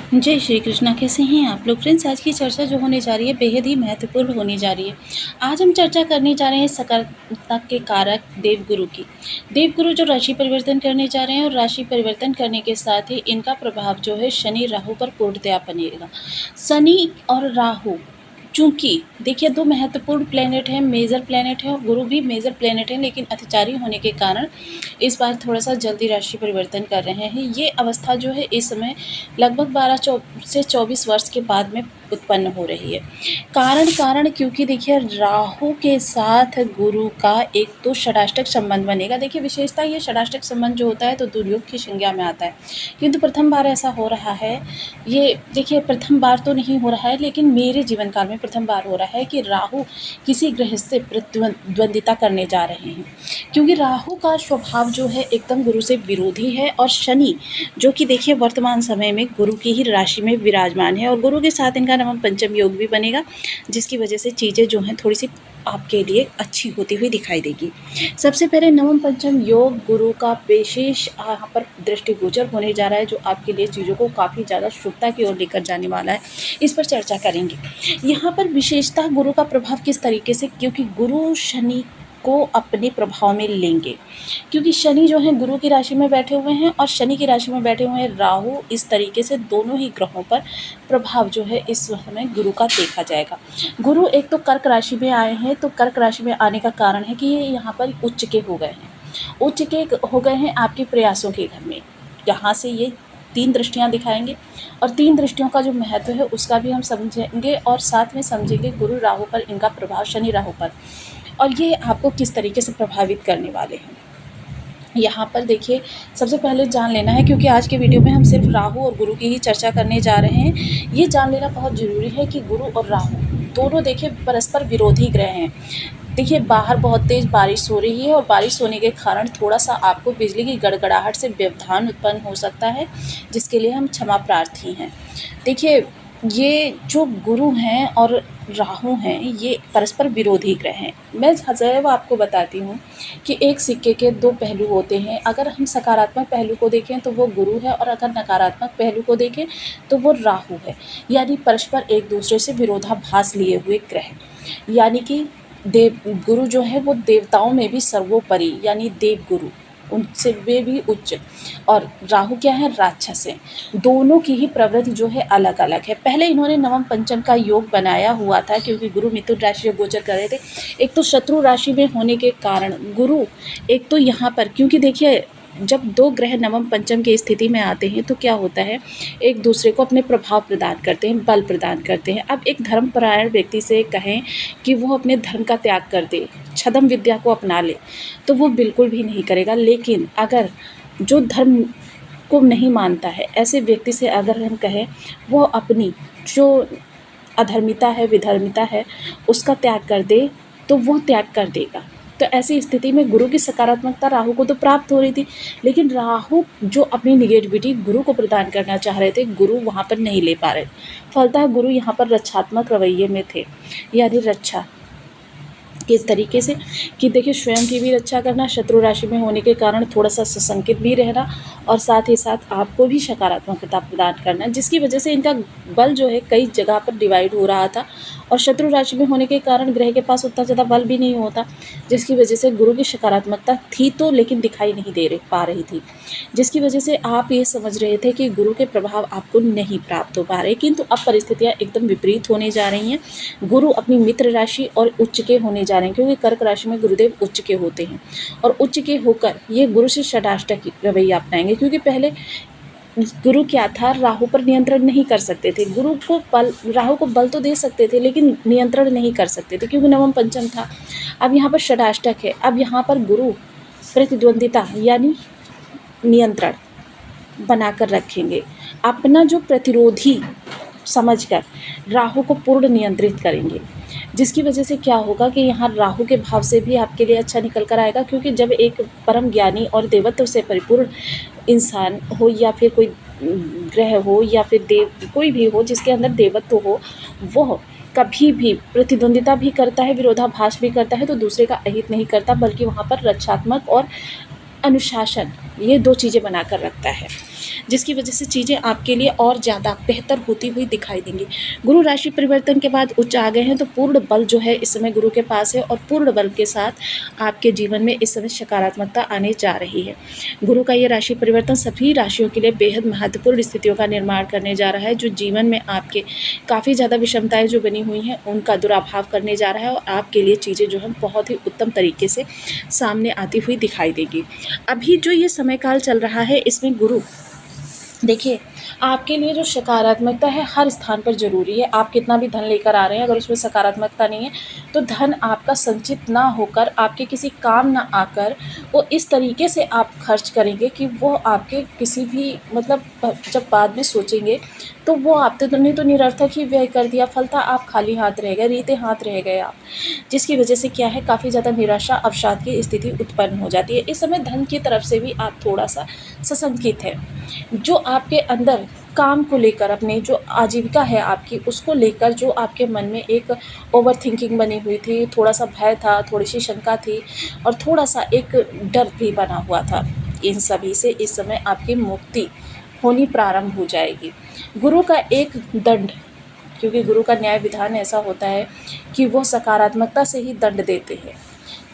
जय श्री कृष्णा। कैसे हैं आप लोग फ्रेंड्स? आज की चर्चा जो होने जा रही है बेहद ही महत्वपूर्ण होने जा रही है। आज हम चर्चा करने जा रहे हैं सकारात्मकता के कारक देवगुरु की। देवगुरु जो राशि परिवर्तन करने जा रहे हैं और राशि परिवर्तन करने के साथ ही इनका प्रभाव जो है शनि राहु पर पूर्णतया बनेगा। शनि और राहु चूँकि देखिए दो महत्वपूर्ण प्लैनेट हैं, मेजर प्लैनेट है और गुरु भी मेजर प्लैनेट है, लेकिन अतिचारी होने के कारण इस बार थोड़ा सा जल्दी राशि परिवर्तन कर रहे हैं। ये अवस्था जो है इस समय लगभग 12 से 24 वर्ष के बाद में उत्पन्न हो रही है। कारण क्योंकि देखिए राहु के साथ गुरु का एक तो षडाष्टक संबंध बनेगा। देखिए विशेषता ये षडाष्टक संबंध जो होता है तो दुर्योग की संज्ञा में आता है, किंतु प्रथम बार ऐसा हो रहा है। ये देखिए प्रथम बार तो नहीं हो रहा है, लेकिन मेरे जीवन काल में प्रथम बार हो रहा है कि राहु किसी ग्रह से प्रतिद्वंदिता करने जा रहे हैं, क्योंकि राहु का स्वभाव जो है एकदम गुरु से विरोधी है और शनि जो कि देखिए वर्तमान समय में गुरु की ही राशि में विराजमान है और गुरु के साथ इनका नवम पंचम योग भी बनेगा, जिसकी वजह से चीज़ें जो हैं थोड़ी सी आपके लिए अच्छी होती हुई दिखाई देगी। सबसे पहले नवम पंचम योग गुरु का विशेष यहाँ पर दृष्टिगोचर होने जा रहा है, जो आपके लिए चीज़ों को काफ़ी ज़्यादा शुभता की ओर लेकर जाने वाला है। इस पर चर्चा करेंगे। यहाँ पर विशेषता गुरु का प्रभाव किस तरीके से, क्योंकि गुरु शनि को अपने प्रभाव में लेंगे, क्योंकि शनि जो है गुरु की राशि में बैठे हुए हैं और शनि की राशि में बैठे हुए हैं राहु। इस तरीके से दोनों ही ग्रहों पर प्रभाव जो है इस समय गुरु का देखा जाएगा। गुरु एक तो कर्क राशि में आए हैं, तो कर्क राशि में आने का कारण है कि ये यहाँ पर उच्च के हो गए हैं, उच्च के हो गए हैं आपके प्रयासों के घर में। यहाँ से ये 3 दृष्टियाँ दिखाएंगे और 3 दृष्टियों का जो महत्व है उसका भी हम समझेंगे और साथ में समझेंगे गुरु राहु पर इनका प्रभाव, शनि राहु पर, और ये आपको किस तरीके से प्रभावित करने वाले हैं। यहाँ पर देखिए सबसे पहले जान लेना है, क्योंकि आज के वीडियो में हम सिर्फ राहु और गुरु की ही चर्चा करने जा रहे हैं। ये जान लेना बहुत ज़रूरी है कि गुरु और राहु दोनों देखिए परस्पर विरोधी ग्रह हैं। देखिए बाहर बहुत तेज़ बारिश हो रही है और बारिश होने के कारण थोड़ा सा आपको बिजली की गड़गड़ाहट से व्यवधान उत्पन्न हो सकता है, जिसके लिए हम क्षमा प्रार्थी हैं। देखिए ये जो गुरु हैं और राहु हैं ये परस्पर विरोधी ग्रह हैं। मैं सदैव आपको बताती हूँ कि एक सिक्के के 2 पहलू होते हैं। अगर हम सकारात्मक पहलू को देखें तो वो गुरु है और अगर नकारात्मक पहलू को देखें तो वो राहु है, यानी परस्पर एक दूसरे से विरोधाभास लिए हुए ग्रह। यानी कि गुरु जो है वो देवताओं में भी सर्वोपरि, यानी देव गुरु उनसे वे भी उच्च, और राहु क्या है, राक्षस है। दोनों की ही प्रवृत्ति जो है अलग अलग है। पहले इन्होंने नवम पंचम का योग बनाया हुआ था, क्योंकि गुरु मिथुन राशि में गोचर कर रहे थे। एक तो शत्रु राशि में होने के कारण गुरु एक तो यहाँ पर, क्योंकि देखिए जब 2 ग्रह नवम पंचम की स्थिति में आते हैं तो क्या होता है, एक दूसरे को अपने प्रभाव प्रदान करते हैं, बल प्रदान करते हैं। अब एक धर्मपरायण व्यक्ति से कहें कि वो अपने धर्म का त्याग कर दे, छद्म विद्या को अपना ले, तो वो बिल्कुल भी नहीं करेगा। लेकिन अगर जो धर्म को नहीं मानता है, ऐसे व्यक्ति से अगर हम कहें वो अपनी जो अधर्मिता है, विधर्मिता है, उसका त्याग कर दे, तो वो त्याग कर देगा। तो ऐसी स्थिति में गुरु की सकारात्मकता राहु को तो प्राप्त हो रही थी, लेकिन राहु जो अपनी निगेटिविटी गुरु को प्रदान करना चाह रहे थे, गुरु वहाँ पर नहीं ले पा रहे। फलतः गुरु यहाँ पर रक्षात्मक रवैये में थे, यानी रक्षा किस तरीके से कि देखिए स्वयं की भी रक्षा करना, शत्रु राशि में होने के कारण थोड़ा सा सशंकित भी रहना, और साथ ही साथ आपको भी सकारात्मकता प्रदान करना, जिसकी वजह से इनका बल जो है कई जगह पर डिवाइड हो रहा था। और शत्रु राशि में होने के कारण ग्रह के पास उतना ज़्यादा बल भी नहीं होता, जिसकी वजह से गुरु की सकारात्मकता थी तो लेकिन दिखाई नहीं पा रही थी, जिसकी वजह से आप ये समझ रहे थे कि गुरु के प्रभाव आपको नहीं प्राप्त हो पा रहे। किंतु अब परिस्थितियाँ एकदम विपरीत होने जा रही हैं। गुरु अपनी मित्र राशि और उच्च के होने जा रहे हैं, क्योंकि कर्क राशि में गुरुदेव उच्च के होते हैं और उच्च के होकर ये गुरु से षडाष्टक रवैया अपनाएंगे। क्योंकि पहले गुरु क्या था, राहु पर नियंत्रण नहीं कर सकते थे। राहु को बल तो दे सकते थे लेकिन नियंत्रण नहीं कर सकते थे, क्योंकि नवम पंचम था। अब यहाँ पर षडाष्टक है। अब यहाँ पर गुरु प्रतिद्वंदिता यानी नियंत्रण बनाकर रखेंगे, अपना जो प्रतिरोधी समझकर राहु को पूर्ण नियंत्रित करेंगे, जिसकी वजह से क्या होगा कि यहाँ राहु के भाव से भी आपके लिए अच्छा निकल कर आएगा। क्योंकि जब एक परम ज्ञानी और देवत्व से परिपूर्ण इंसान हो, या फिर कोई ग्रह हो, या फिर देव कोई भी हो जिसके अंदर देवत्व हो, वह कभी भी प्रतिद्वंदिता भी करता है, विरोधाभास भी करता है, तो दूसरे का अहित नहीं करता, बल्कि वहाँ पर रक्षात्मक और अनुशासन ये 2 चीज़ें बनाकर रखता है। जिसकी वजह से चीज़ें आपके लिए और ज़्यादा बेहतर होती हुई दिखाई देंगी। गुरु राशि परिवर्तन के बाद उच्च आ गए हैं, तो पूर्ण बल जो है इस समय गुरु के पास है, और पूर्ण बल के साथ आपके जीवन में इस समय सकारात्मकता आने जा रही है। गुरु का ये राशि परिवर्तन सभी राशियों के लिए बेहद महत्वपूर्ण स्थितियों का निर्माण करने जा रहा है, जो जीवन में आपके काफ़ी ज़्यादा विषमताएं जो बनी हुई हैं उनका दुराभाव करने जा रहा है, और आपके लिए चीज़ें जो हैं बहुत ही उत्तम तरीके से सामने आती हुई दिखाई देगी। अभी जो ये समय काल चल रहा है इसमें गुरु, देखिए, आपके लिए जो सकारात्मकता है हर स्थान पर ज़रूरी है। आप कितना भी धन लेकर आ रहे हैं, अगर उसमें सकारात्मकता नहीं है तो धन आपका संचित ना होकर, आपके किसी काम ना आकर, वो इस तरीके से आप खर्च करेंगे कि वो आपके किसी भी मतलब जब बाद में सोचेंगे तो वो आपने तो निरर्थक ही व्यय कर दिया, फलता आप खाली हाथ रह गए, रीते हाथ रह गए आप, जिसकी वजह से क्या है, काफ़ी ज़्यादा निराशा अवसाद की स्थिति उत्पन्न हो जाती है। इस समय धन की तरफ से भी आप थोड़ा सा सशंकित है। जो आपके अंदर काम को लेकर, अपने जो आजीविका है आपकी, उसको लेकर जो आपके मन में एक ओवर थिंकिंग बनी हुई थी, थोड़ा सा भय था, थोड़ी सी शंका थी, और थोड़ा सा एक डर भी बना हुआ था, इन सभी से इस समय आपकी मुक्ति होनी प्रारंभ हो जाएगी। गुरु का एक दंड, क्योंकि गुरु का न्याय विधान ऐसा होता है कि वो सकारात्मकता से ही दंड देते हैं,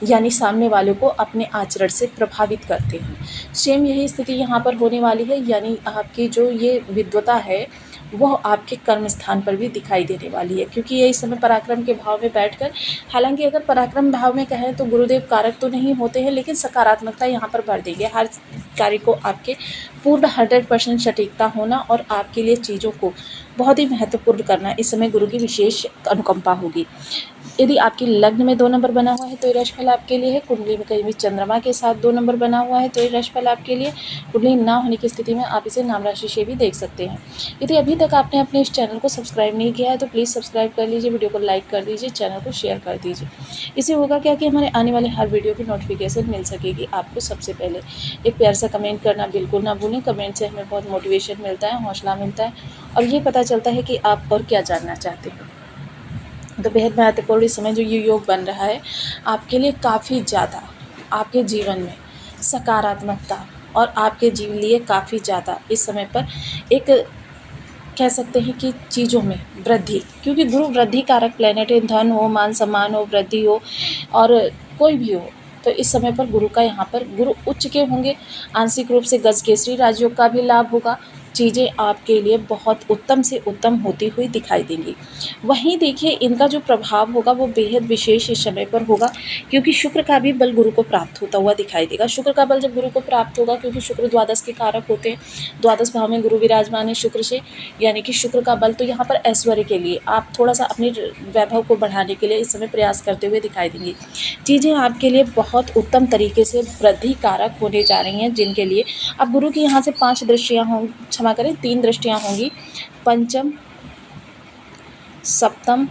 यानी सामने वालों को अपने आचरण से प्रभावित करते हैं। सेम यही स्थिति यहाँ पर होने वाली है, यानी आपकी जो ये विद्वता है वह आपके कर्म स्थान पर भी दिखाई देने वाली है, क्योंकि ये इस समय पराक्रम के भाव में बैठकर, हालांकि अगर पराक्रम भाव में कहें तो गुरुदेव कारक तो नहीं होते हैं, लेकिन सकारात्मकता यहाँ पर भर देंगे। हर कार्य को आपके पूर्ण 100% सटीकता होना और आपके लिए चीज़ों को बहुत ही महत्वपूर्ण करना, इस समय गुरु की विशेष अनुकंपा होगी। यदि आपकी लग्न में 2 नंबर बना हुआ है तो ये राशिफल आपके लिए है। कुंडली में कहीं भी चंद्रमा के साथ 2 नंबर बना हुआ है तो ये राशिफल आपके लिए। कुंडली ना होने की स्थिति में आप इसे नाम राशि से भी देख सकते हैं। यदि अभी तक आपने अपने इस चैनल को सब्सक्राइब नहीं किया है तो प्लीज़ सब्सक्राइब कर लीजिए, वीडियो को लाइक कर दीजिए, चैनल को शेयर कर दीजिए। इससे होगा क्या कि हमारे आने वाले हर वीडियो की नोटिफिकेशन मिल सकेगी आपको सबसे पहले। एक प्यार सा कमेंट करना बिल्कुल ना भूलें, कमेंट से हमें बहुत मोटिवेशन मिलता है, हौसला मिलता है, और ये पता चलता है कि आप और क्या जानना चाहते हैं। तो बेहद महत्वपूर्ण इस समय जो ये योग बन रहा है आपके लिए, काफ़ी ज़्यादा आपके जीवन में सकारात्मकता और आपके जीवन लिए काफ़ी ज़्यादा इस समय पर एक कह सकते हैं कि चीज़ों में वृद्धि, क्योंकि गुरु वृद्धि कारक प्लैनेट है। धन हो, मान सम्मान हो, वृद्धि हो, और कोई भी हो, तो इस समय पर गुरु का यहाँ पर गुरु उच्च के होंगे, आंशिक रूप से गज केसरी राजयोग का भी लाभ होगा। चीज़ें आपके लिए बहुत उत्तम से उत्तम होती हुई दिखाई देंगी। वहीं देखिए, इनका जो प्रभाव होगा वो बेहद विशेष इस समय पर होगा, क्योंकि शुक्र का भी बल गुरु को प्राप्त होता हुआ दिखाई देगा। शुक्र का बल जब गुरु को प्राप्त होगा, क्योंकि शुक्र द्वादश के कारक होते हैं, द्वादश भाव में गुरु विराजमान है शुक्र से, यानी कि शुक्र का बल तो यहाँ पर ऐश्वर्य के लिए, आप थोड़ा सा अपने वैभव को बढ़ाने के लिए इस समय प्रयास करते हुए दिखाई देंगी। चीज़ें आपके लिए बहुत उत्तम तरीके से वृद्धि कारक होने जा रही हैं, जिनके लिए अब गुरु की यहाँ से 5 दृष्टियाँ होंगी, क्षमा करें 3 दृष्टियाँ होंगी, पंचम, सप्तम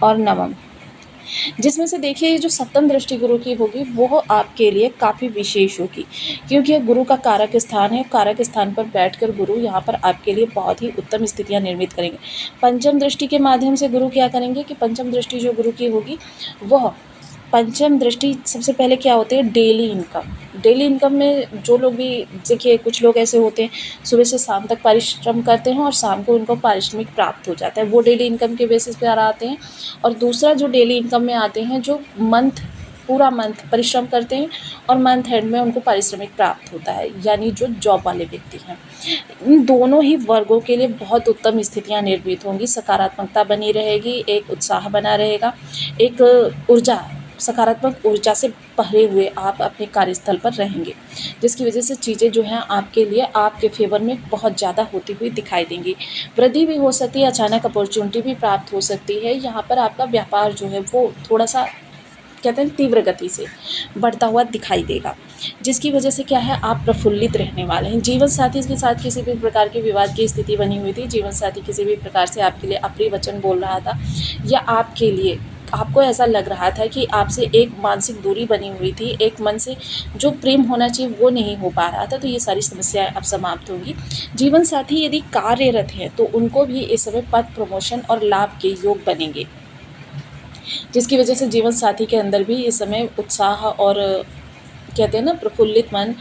और नवम, जिसमें से देखिए ये जो सप्तम दृष्टि गुरु की होगी वो आपके लिए काफ़ी विशेष होगी, क्योंकि यह गुरु का कारक स्थान है। कारक स्थान पर बैठकर गुरु यहाँ पर आपके लिए बहुत ही उत्तम स्थितियाँ निर्मित करेंगे। पंचम दृष्टि के माध्यम से गुरु क्या करेंगे कि पंचम दृष्टि जो गुरु की होगी वह पंचम दृष्टि सबसे पहले क्या होती है, डेली इनकम। डेली इनकम में जो लोग भी देखिए, कुछ लोग ऐसे होते हैं सुबह से शाम तक परिश्रम करते हैं और शाम को उनको पारिश्रमिक प्राप्त हो जाता है, वो डेली इनकम के बेसिस पर आते हैं। और दूसरा जो डेली इनकम में आते हैं, जो पूरा मंथ परिश्रम करते हैं और मंथ एंड में उनको पारिश्रमिक प्राप्त होता है, यानी जो जॉब वाले व्यक्ति हैं। इन दोनों ही वर्गों के लिए बहुत उत्तम स्थितियां निर्मित होंगी, सकारात्मकता बनी रहेगी, एक उत्साह बना रहेगा, एक ऊर्जा, सकारात्मक ऊर्जा से भरे हुए आप अपने कार्यस्थल पर रहेंगे, जिसकी वजह से चीज़ें जो हैं आपके लिए आपके फेवर में बहुत ज़्यादा होती हुई दिखाई देंगी। वृद्धि भी हो सकती है, अचानक अपॉर्चुनिटी भी प्राप्त हो सकती है। यहाँ पर आपका व्यापार जो है वो थोड़ा सा कहते हैं तीव्र गति से बढ़ता हुआ दिखाई देगा, जिसकी वजह से क्या है, आप प्रफुल्लित रहने वाले हैं। जीवन साथी के साथ किसी भी प्रकार की विवाद की स्थिति बनी हुई थी, जीवन साथी किसी भी प्रकार से आपके लिए अप्रिय वचन बोल रहा था, या आपके लिए आपको ऐसा लग रहा था कि आपसे एक मानसिक दूरी बनी हुई थी, एक मन से जो प्रेम होना चाहिए वो नहीं हो पा रहा था, तो ये सारी समस्याएं अब समाप्त होंगी। जीवन साथी यदि कार्यरत हैं तो उनको भी इस समय पद, प्रमोशन और लाभ के योग बनेंगे, जिसकी वजह से जीवन साथी के अंदर भी इस समय उत्साह और कहते हैं ना प्रफुल्लित मन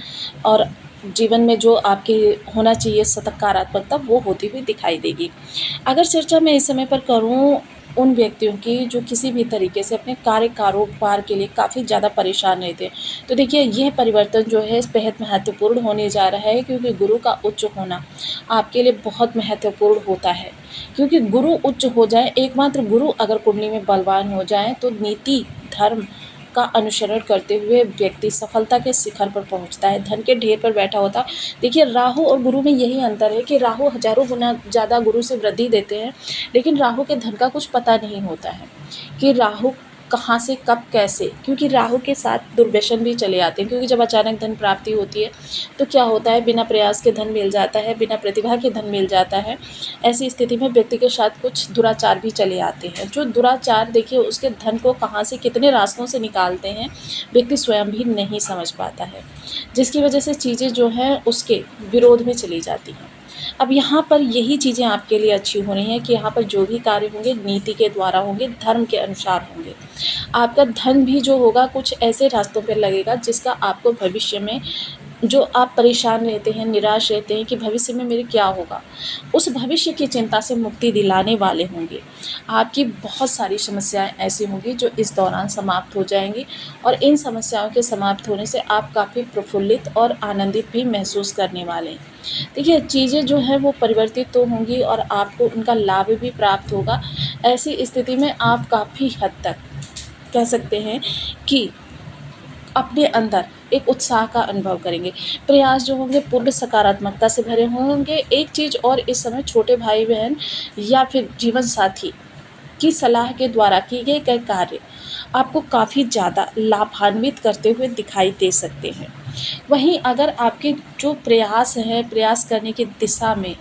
और जीवन में जो आपके होना चाहिए सकारात्मकता वो होती हुई दिखाई देगी। अगर चर्चा मैं इस समय पर करूँ उन व्यक्तियों की जो किसी भी तरीके से अपने कार्य कारोबार के लिए काफ़ी ज़्यादा परेशान रहते हैं, तो देखिए यह परिवर्तन जो है बेहद महत्वपूर्ण होने जा रहा है, क्योंकि गुरु का उच्च होना आपके लिए बहुत महत्वपूर्ण होता है। क्योंकि गुरु उच्च हो जाए, एकमात्र गुरु अगर कुंडली में बलवान हो जाएँ तो नीति, धर्म का अनुसरण करते हुए व्यक्ति सफलता के शिखर पर पहुंचता है, धन के ढेर पर बैठा होता है। देखिए राहु और गुरु में यही अंतर है कि राहु हजारों गुना ज़्यादा गुरु से वृद्धि देते हैं, लेकिन राहु के धन का कुछ पता नहीं होता है कि राहु कहाँ से कब कैसे, क्योंकि राहु के साथ दुर्व्यसन भी चले आते हैं। क्योंकि जब अचानक धन प्राप्ति होती है तो क्या होता है, बिना प्रयास के धन मिल जाता है, बिना प्रतिभा के धन मिल जाता है। ऐसी स्थिति में व्यक्ति के साथ कुछ दुराचार भी चले आते हैं। जो दुराचार देखिए उसके धन को कहाँ से कितने रास्तों से निकालते हैं व्यक्ति स्वयं भी नहीं समझ पाता है, जिसकी वजह से चीज़ें जो हैं उसके विरोध में चली जाती हैं। अब यहाँ पर यही चीज़ें आपके लिए अच्छी हो रही हैं कि यहाँ पर जो भी कार्य होंगे नीति के द्वारा होंगे, धर्म के अनुसार होंगे। आपका धन भी जो होगा कुछ ऐसे रास्तों पर लगेगा जिसका आपको भविष्य में, जो आप परेशान रहते हैं, निराश रहते हैं कि भविष्य में मेरे क्या होगा, उस भविष्य की चिंता से मुक्ति दिलाने वाले होंगे। आपकी बहुत सारी समस्याएं ऐसी होंगी जो इस दौरान समाप्त हो जाएंगी, और इन समस्याओं के समाप्त होने से आप काफ़ी प्रफुल्लित और आनंदित भी महसूस करने वाले हैं। देखिए चीज़ें जो हैं वो परिवर्तित तो होंगी और आपको उनका लाभ भी प्राप्त होगा। ऐसी स्थिति में आप काफ़ी हद तक कह सकते हैं कि अपने अंदर एक उत्साह का अनुभव करेंगे। प्रयास जो होंगे पूर्ण सकारात्मकता से भरे होंगे। एक चीज़ और, इस समय छोटे भाई बहन या फिर जीवन साथी की सलाह के द्वारा किए गए कार्य आपको काफ़ी ज़्यादा लाभान्वित करते हुए दिखाई दे सकते हैं। वहीं अगर आपके जो प्रयास है, प्रयास करने की दिशा में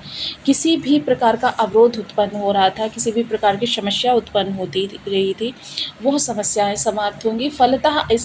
किसी भी प्रकार का अवरोध उत्पन्न हो रहा था, किसी भी प्रकार की समस्या उत्पन्न होती रही थी, वो समस्याएं समाप्त होंगी। फलतः इस